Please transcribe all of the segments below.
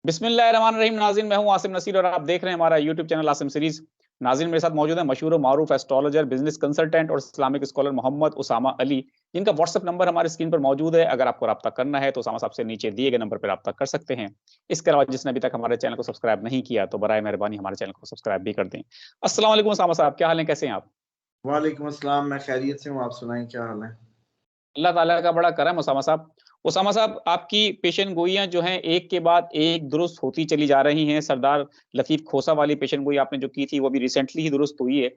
बिस्मिल्लाहिर्रहमानिर्रहीम। नाज़रीन, मैं हूं आसिम नसीर और आप देख रहे हैं हमारा यूट्यूब चैनल आसिम सीरीज। नाज़रीन, मेरे साथ मौजूद है मशहूर और मारूफ एस्ट्रोलॉजर, बिजनेस कंसल्टेंट और इस्लामिक स्कॉलर मोहम्मद उसामा अली, जिनका व्हाट्सएप नंबर हमारे स्क्रीन पर मौजूद है। अगर आपको रब्ता करना है तो उसामा साहब से नीचे दिए गए नंबर पर रब्ता कर सकते हैं। इसके अलावा जिसने अभी तक हमारे चैनल को सब्सक्राइब नहीं किया तो बराए मेहरबानी हमारे चैनल को सब्सक्राइब भी कर दें। अस्सलाम वालेकुम उसामा साहब, क्या हाल है, कैसे हैं आप? वालेकुम अस्सलाम। मैं खैरियत से हूँ, आप सुनाएं क्या हाल है? अल्लाह ताला का बड़ा करम। उसामा साहब, उसामा साहब, आपकी पेशन गोइयां जो हैं एक के बाद एक दुरुस्त होती चली जा रही हैं। सरदार लतीफ खोसा वाली पेशन गोई आपने जो की थी वो भी रिसेंटली ही दुरुस्त हुई है।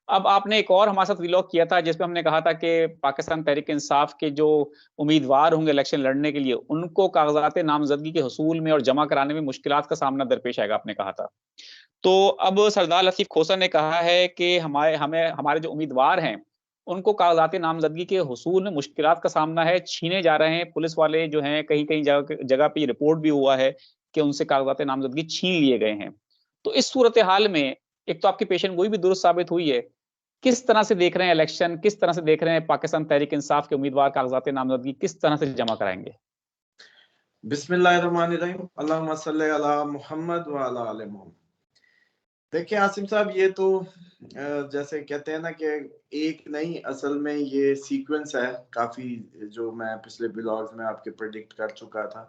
अब आपने एक और हमारे साथ व्लॉग किया था जिसमें हमने कहा था कि पाकिस्तान तहरीक इंसाफ के जो उम्मीदवार होंगे इलेक्शन लड़ने के लिए, उनको कागजात नामजदगी के हसूल में और जमा कराने में मुश्किलात का सामना दरपेश आएगा, आपने कहा था। तो अब सरदार लतीफ खोसा ने कहा है कि हमारे हमें हमारे जो उम्मीदवार हैं, उनको कागजात नामजदगी के हुसूल में मुश्किलात का सामना है, छीने जा रहे हैं। पुलिस वाले जो हैं कहीं-कहीं जगह जगह पे ये रिपोर्ट भी हुआ है कि उनसे कागजात नामजदगी छीन लिए गए हैं। तो इस सूरत-ए-हाल में एक तो आपकी पेशन गोई भी दुरुस्त साबित हुई है। किस तरह से देख रहे हैं इलेक्शन? किस तरह से देख रहे हैं पाकिस्तान तहरीक इंसाफ के उम्मीदवार कागजात नामजदगी किस तरह से जमा कराएँगे? बिस्मिल्लाहिर्रहमानिर्रहीम। अल्लाहुम्मा सल्ली अला मुहम्मद व अला आले मोहम्मद। देखिए आसिम साहब, ये तो जैसे कहते हैं ना कि एक नहीं, असल में ये सीक्वेंस है काफी, जो मैं पिछले ब्लॉग्स में आपके प्रेडिक्ट कर चुका था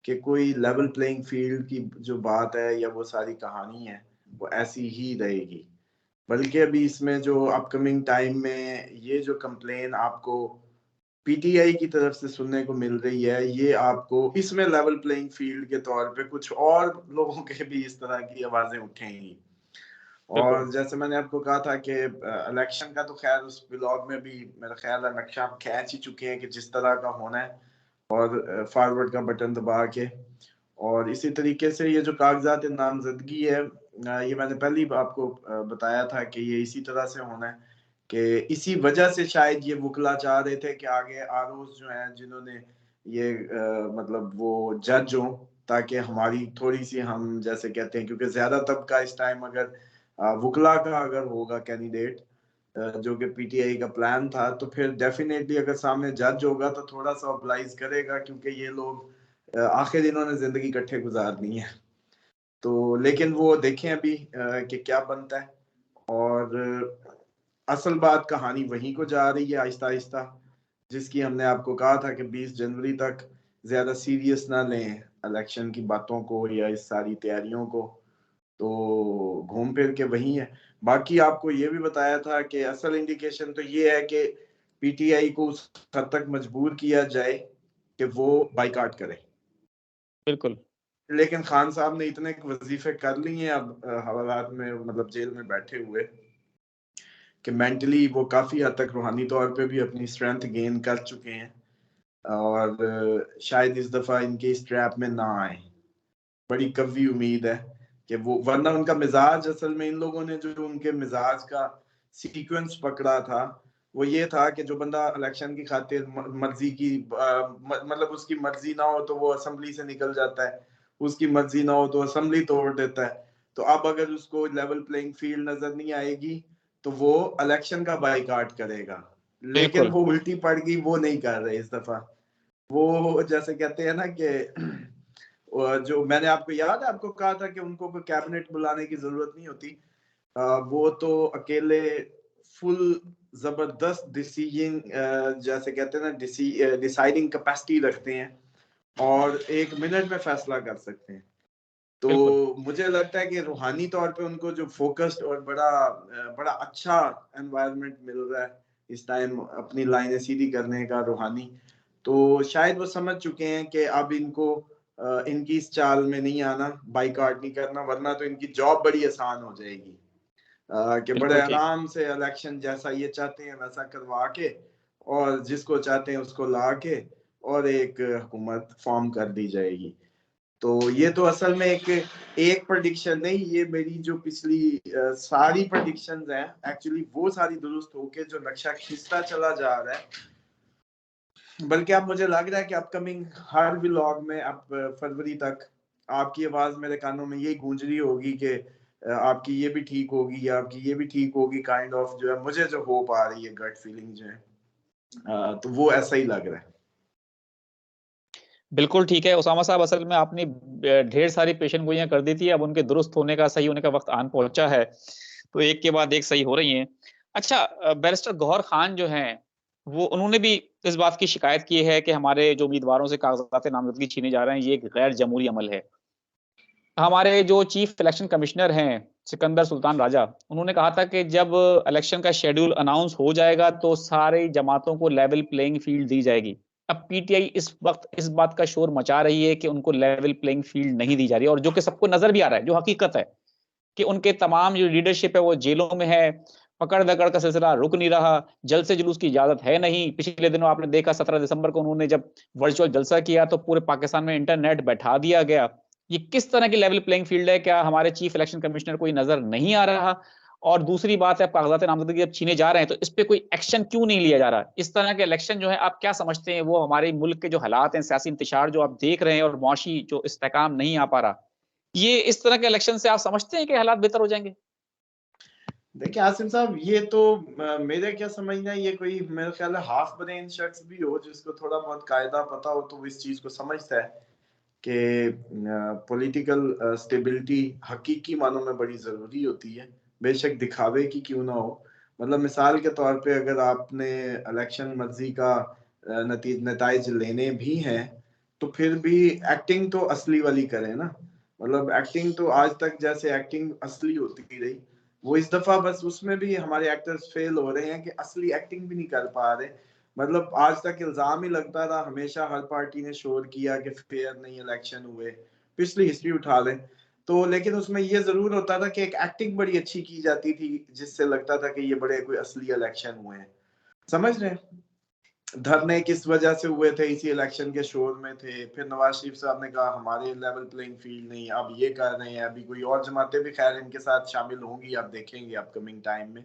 कि कोई लेवल प्लेइंग फील्ड की जो बात है या वो सारी कहानी है वो ऐसी ही रहेगी। बल्कि अभी इसमें जो अपकमिंग टाइम में ये जो कंप्लेन आपको पीटीआई की तरफ से सुनने को मिल रही है, ये आपको इसमें लेवल प्लेइंग फील्ड के तौर पे कुछ और लोगों के भी इस तरह की आवाजें उठेंगी। बिल्कुल। और जैसे मैंने आपको कहा था कि इलेक्शन का तो खैर उस ब्लॉग में भी मेरा ख्याल है नक्शा आप खींच ही चुके हैं कि जिस तरह का होना है, और फॉरवर्ड का बटन दबा के। और इसी तरीके से ये जो कागजात नामजदगी है, ये मैंने पहले ही आपको बताया था कि ये इसी तरह से होना है कि इसी वजह से शायद ये वकला चाह रहे थे कि आगे आरओज जो हैं जिन्होंने ये मतलब वो जज हो, ताकि हमारी थोड़ी सी, हम जैसे कहते हैं, क्योंकि ज्यादा तबका इस टाइम अगर वकला का अगर होगा कैंडिडेट, जो कि पीटीआई का प्लान था, तो फिर डेफिनेटली अगर सामने जज होगा तो थोड़ा सा ऑब्लाइज करेगा, क्योंकि ये लोग आखिर इन्होंने जिंदगी इकट्ठे गुजारनी है। तो लेकिन वो देखें अभी कि क्या बनता है। और असल बात कहानी वहीं को जा रही है आहिस्ता आहिस्ता, जिसकी हमने आपको कहा था कि 20 जनवरी तक ज्यादा सीरियस ना लें इलेक्शन की बातों को या इस सारी तैयारियों को। तो घूम फिर के वही है। बाकी आपको ये भी बताया था कि असल इंडिकेशन तो ये है कि पीटीआई को उस हद तक मजबूर किया जाए कि वो बाइकाट करे। बिल्कुल। लेकिन खान साहब ने इतने वजीफे कर लिए हैं अब हवालात में, मतलब जेल में बैठे हुए, कि मेंटली वो काफी हद तक रूहानी तौर पे भी अपनी स्ट्रेंथ गेन कर चुके हैं। और शायद इस दफा इनके इस ट्रैप में ना आए। बड़ी कवी उम्मीद है कि वो, वरना उनका मिजाज, असल में इन लोगों ने जो उनके मिजाज का सीक्वेंस पकड़ा था वो ये था कि जो बंदा इलेक्शन की खातिर मर्जी की मतलब उसकी मर्जी ना हो तो वो असेंबली से निकल जाता है, उसकी मर्जी ना हो तो असेंबली तोड़ देता है। तो अब अगर उसको लेवल प्लेइंग फील्ड नजर नहीं आएगी तो वो इलेक्शन का बाइकाट करेगा। लेकिन बिल्कुल। वो उल्टी पड़ गई, वो नहीं कर रहे इस दफा। वो जैसे कहते हैं ना कि जो मैंने आपको याद है, आपको कहा था कि उनको कोई कैबिनेट बुलाने की जरूरत नहीं होती। वो तो अकेले फुल जबरदस्त डिसीजन, जैसे कहते हैं ना, डिसाइडिंग कैपेसिटी रखते हैं और 1 मिनट में फैसला कर सकते हैं। तो बिल्कुल। मुझे लगता है कि रूहानी तौर पे उनको जो फोकस्ड और बड़ा बड़ा अच्छा एनवायरनमेंट मिल रहा है इस टाइम अपनी लाइनें सीधी करने का, रूहानी। तो शायद वो समझ चुके हैं कि अब इनको इनकी इस चाल में नहीं आना, बाइकआउट नहीं करना, वरना तो इनकी जॉब बड़ी आसान हो जाएगी। कि बड़े बिल्कुल ठीक। आराम से इलेक्शन जैसा ये चाहते हैं वैसा करवा के, और जिसको चाहते हैं उसको ला के, और एक हुकूमत फॉर्म कर दी जाएगी। तो ये तो असल में एक प्रेडिक्शन नहीं, ये मेरी जो पिछली सारी प्रेडिक्शंस हैं एक्चुअली वो सारी दुरुस्त होके जो नक्शा खिंचता चला जा रहा है। बल्कि अब मुझे लग रहा है कि अपकमिंग हर व्लॉग में अब फरवरी तक आपकी आवाज मेरे कानों में यही गूंज रही होगी कि आपकी ये भी ठीक होगी या आपकी ये भी ठीक होगी, काइंड ऑफ, जो है मुझे जो होप आ रही है, गट फीलिंग जो है, तो वो ऐसा ही लग रहा है। बिल्कुल ठीक है उसामा साहब, असल में आपने ढेर सारी पेशन गोइयां कर दी थी, अब उनके दुरुस्त होने का, सही होने का वक्त आन पहुंचा है, तो एक के बाद एक सही हो रही हैं। अच्छा, बैरिस्टर गौहर खान जो हैं, वो उन्होंने भी इस बात की शिकायत की है कि हमारे जो उम्मीदवारों से कागजात नामजदगी छीने जा रहे हैं, ये एक गैर जमहूरी अमल है। हमारे जो चीफ इलेक्शन कमिश्नर हैं सिकंदर सुल्तान राजा, उन्होंने कहा था कि जब इलेक्शन का शेड्यूल अनाउंस हो जाएगा तो सारी जमातों को लेवल प्लेइंग फील्ड दी जाएगी। अब पीटीआई इस वक्त इस बात का शोर मचा रही है कि उनको लेवल प्लेइंग फील्ड नहीं दी जा रही है, और जो कि सबको नजर भी आ रहा है, जो हकीकत है कि उनके तमाम जो लीडरशिप है वो जेलों में है, पकड़ दकड़ का सिलसिला रुक नहीं रहा, जलसे जुलूस की इजाजत है नहीं। पिछले दिनों आपने देखा 17 दिसंबर को उन्होंने जब वर्चुअल जलसा किया तो पूरे पाकिस्तान में इंटरनेट बैठा दिया गया। ये किस तरह की लेवल प्लेइंग फील्ड है? क्या हमारे चीफ इलेक्शन कमिश्नर को नजर नहीं आ रहा? और दूसरी बात है, कागजात नामजदगी जब छीने जा रहे हैं तो इस पे कोई एक्शन क्यों नहीं लिया जा रहा? इस तरह के इलेक्शन जो है, आप क्या समझते हैं, वो हमारे मुल्क के जो हालात हैं, सियासी इंतशार जो आप देख रहे हैं और मुआशी जो इस्तेकाम नहीं आ पा रहा, ये इस तरह के इलेक्शन से आप समझते हैं कि हालात बेहतर हो जाएंगे? देखिए आसिम साहब, ये तो मेरे क्या समझना है, ये कोई मेरे ख्याल है हाफ ब्रेन शख्स भी हो जिसको थोड़ा बहुत कायदा पता हो तो वो इस चीज को समझता है कि पॉलिटिकल स्टेबिलिटी हकीकी मानों में बड़ी जरूरी होती है, बेशक दिखावे की क्यों ना हो। मतलब मिसाल के तौर पे अगर आपने इलेक्शन मर्जी का नतीज लेने भी हैं तो फिर भी एक्टिंग तो असली वाली करें ना। मतलब एक्टिंग तो आज तक जैसे एक्टिंग असली होती रही, वो इस दफा बस उसमें भी हमारे एक्टर्स फेल हो रहे हैं कि असली एक्टिंग भी नहीं कर पा रहे। मतलब आज तक इल्जाम ही लगता रहा, हमेशा हर पार्टी ने शोर किया कि फेयर नहीं इलेक्शन हुए, पिछली हिस्ट्री उठा लें तो, लेकिन उसमें ये जरूर होता था कि एक एक्टिंग बड़ी अच्छी की जाती थी जिससे लगता था कि ये बड़े कोई असली इलेक्शन हुए हैं। समझ रहे हैं? धरने किस वजह से हुए थे? इसी इलेक्शन के शोर में थे। फिर नवाज शरीफ साहब ने कहा हमारे लेवल प्लेइंग फील्ड नहीं, अब ये कर रहे हैं, अभी कोई और जमातें भी खैर इनके साथ शामिल होंगी, आप देखेंगे अपकमिंग टाइम में।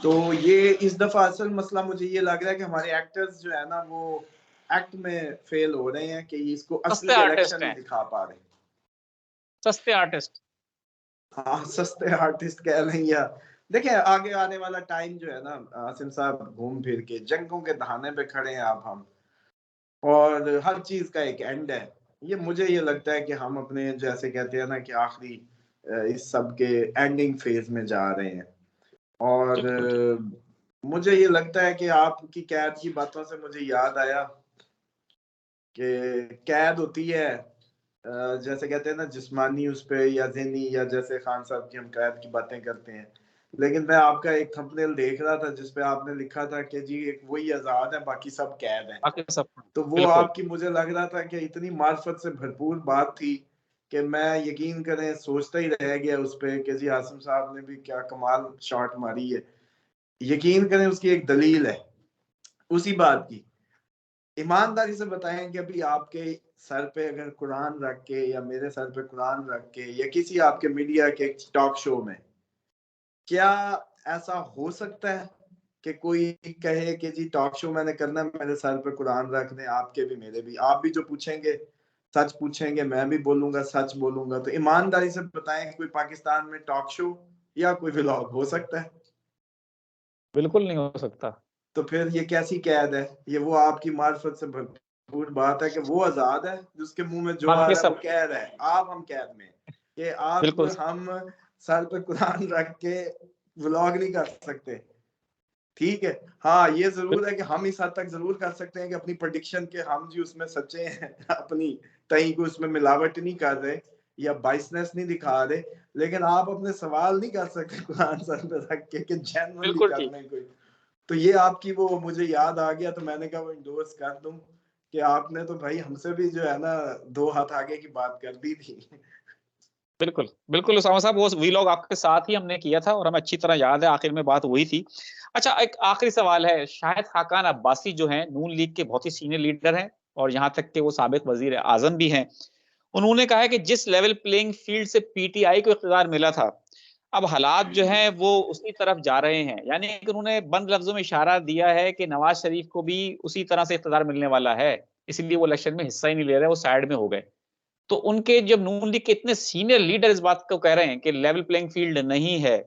तो ये इस दफा असल मसला मुझे ये लग रहा है कि हमारे एक्टर्स जो है ना वो एक्ट में फेल हो रहे हैं कि इसको सस्ते असली इलेक्शन आर्टिस्ट नहीं हैं, दिखा पा रहे। सस्ते आर्टिस्ट। हाँ, सस्ते आर्टिस्ट कह रहे हैं या देखिए आगे आने वाला टाइम जो है ना आसिम साहब, घूम फिर के जंगों के दहाने पे खड़े हैं आप हम, और हर चीज का एक एंड है। ये मुझे ये लगता है कि हम अपने जैसे कहते हैं ना कि आखिरी इस सब के एंडिंग फेज में जा रहे हैं। और बिल्कुल ठीक। मुझे ये लगता है कि आपकी कैद की बातों से मुझे याद आया कि कैद होती है जैसे कहते हैं ना जिस्मानी उस पे या ज़हनी, या जैसे खान साहब की हम कैद की बातें करते हैं, लेकिन मैं आपका एक थंबनेल देख रहा था जिसपे आपने लिखा था कि जी एक वही आजाद है बाकी सब कैद हैं। बाकी सब। तो वो बिल्कुल। आपकी मुझे लग रहा था कि इतनी मार्फत से भरपूर बात थी कि मैं यकीन करें सोचता ही रह गया उस पे कि जी आसिम साहब ने भी क्या कमाल शॉट मारी है। यकीन करें उसकी एक दलील है उसी बात की। ईमानदारी से बताएं कि अभी आपके सर पे अगर कुरान रख के या मेरे सर पे कुरान रख के या किसी आपके मीडिया के टॉक शो में, क्या ऐसा हो सकता है कि कोई कहे कि जी टॉक शो मैंने करना है, मेरे सर पे कुरान रख दें, आपके भी मेरे भी, आप भी जो पूछेंगे सच पूछेंगे, मैं भी बोलूंगा सच बोलूंगा। तो ईमानदारी से बताएं कोई पाकिस्तान में टॉक शो या कोई व्लॉग हो सकता है? बिल्कुल नहीं हो सकता। तो फिर ये कैसी कैद है? ये वो आपकी मार्फत से भरपूर बात है कि वो आजाद है जिसके मुंह में जो आ बाकी रहा है वो सब। कह रहा है, आप हम कैद में कि आप बिल्कुल। हम सर पे कुरान रख के व्लॉग नहीं कर सकते। ठीक है, हाँ ये जरूर है कि हम इस हद तक जरूर कर सकते हैं कि अपनी प्रेडिक्शन के हम जी उसमें सच्चे हैं अपनी कहीं को उसमें मिलावट नहीं कर रहे या बाइसनेस नहीं दिखा रहे, लेकिन आप अपने सवाल नहीं कर सकते कुरान सर पे रख के कि जेन्युइनली बिल्कुल ठीक। करने कोई। तो ये आपकी वो मुझे याद आ गया तो मैंने कहा वो इंडोर्स कर दूं कि आपने तो भाई हमसे भी जो है ना दो हाथ आगे की बात कर दी थी। बिल्कुल बिल्कुल उसामा साहब, वो वीलॉग आपके साथ ही हमने किया था और हमें अच्छी तरह याद है, आखिर में बात हुई थी। अच्छा, एक आखिरी सवाल है। शाहिद खाकान अब्बासी जो हैं, नून लीग के बहुत ही सीनियर लीडर हैं और यहाँ तक कि वो साबिक वजीर आजम भी हैं, उन्होंने कहा है कि जिस लेवल प्लेइंग फील्ड से पीटीआई को इख्तियार मिला था, अब हालात जो हैं वो उसी तरफ जा रहे हैं। यानी कि उन्होंने बंद लफ्जों में इशारा दिया है कि नवाज शरीफ को भी उसी तरह से इख्तियार मिलने वाला है, इसलिए वो इलेक्शन में हिस्सा ही नहीं ले रहे, वो साइड में हो गए। तो उनके जब नून लीग के इतने सीनियर लीडर इस बात को कह रहे हैं कि लेवल प्लेइंग फील्ड नहीं है,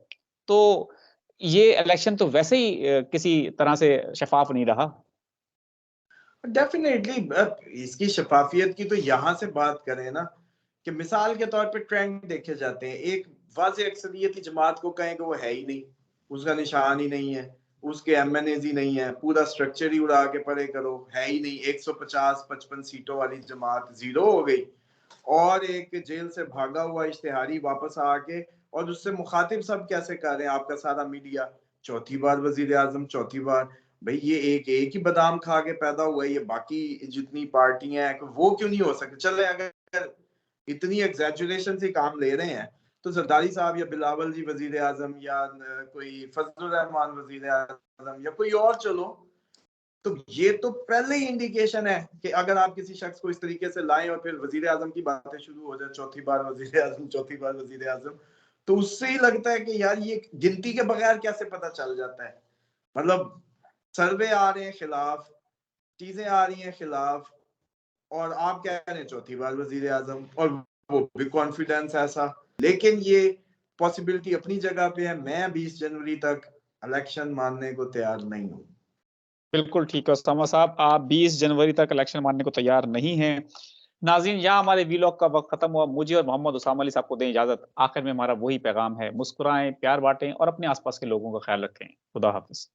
तो ये इलेक्शन तो वैसे ही किसी तरह से शफाफ नहीं रहा। डेफिनेटली इसकी शफाफियत की तो यहाँ से बात करें ना, कि मिसाल के तौर पे ट्रेंड देखे जाते हैं। एक वाज़ेह अक्सरियती जमात को कहें कि वो है ही नहीं, उसका निशान ही नहीं है, उसके एमएनएज ही नहीं है, पूरा स्ट्रक्चर ही उड़ा के परे करो, है ही नहीं, 150-55 सीटों वाली जमात जीरो हो गई। और एक जेल से भागा हुआ इश्तिहारी वापस आके, और उससे मुखातिब सब कैसे कर रहे हैं, आपका सारा मीडिया, चौथी बार वजीर आजम, चौथी बार। भाई ये एक ही बादाम खा के पैदा हुआ है, ये बाकी जितनी पार्टियां हैं वो क्यों नहीं हो सकते? चले अगर इतनी एग्जैजुरेशन से काम ले रहे हैं, तो जरदारी साहब या बिलावल जी वजीर आजम, या कोई फजलुर रहमान वजीर आजम, या कोई और, चलो, तो ये तो पहले ही इंडिकेशन है कि अगर आप किसी शख्स को इस तरीके से लाएं और फिर वजीर आजम की बातें शुरू हो जाए, चौथी बार वजीर आजम, चौथी बार वजीर आजम, तो उससे ही लगता है कि यार ये गिनती के बगैर कैसे पता चल जाता है? मतलब सर्वे आ रहे हैं खिलाफ, चीजें आ रही हैं खिलाफ, और आप कह रहे हैं चौथी बार वजीर आजम, और वो भी कॉन्फिडेंस ऐसा। लेकिन ये पॉसिबिलिटी अपनी जगह पे है। मैं 20 जनवरी तक इलेक्शन मानने को तैयार नहीं हूँ। बिल्कुल ठीक है उसामा साहब, आप 20 जनवरी तक इलेक्शन मानने को तैयार नहीं हैं। नाज़रीन, यहाँ हमारे वीलॉग का वक्त खत्म हुआ। मुझे और मोहम्मद उसामा अली साहब को दें इजाजत। आखिर में हमारा वही पैगाम है, मुस्कुराएं, प्यार बांटें और अपने आसपास के लोगों का ख्याल रखें। खुदा हाफिज।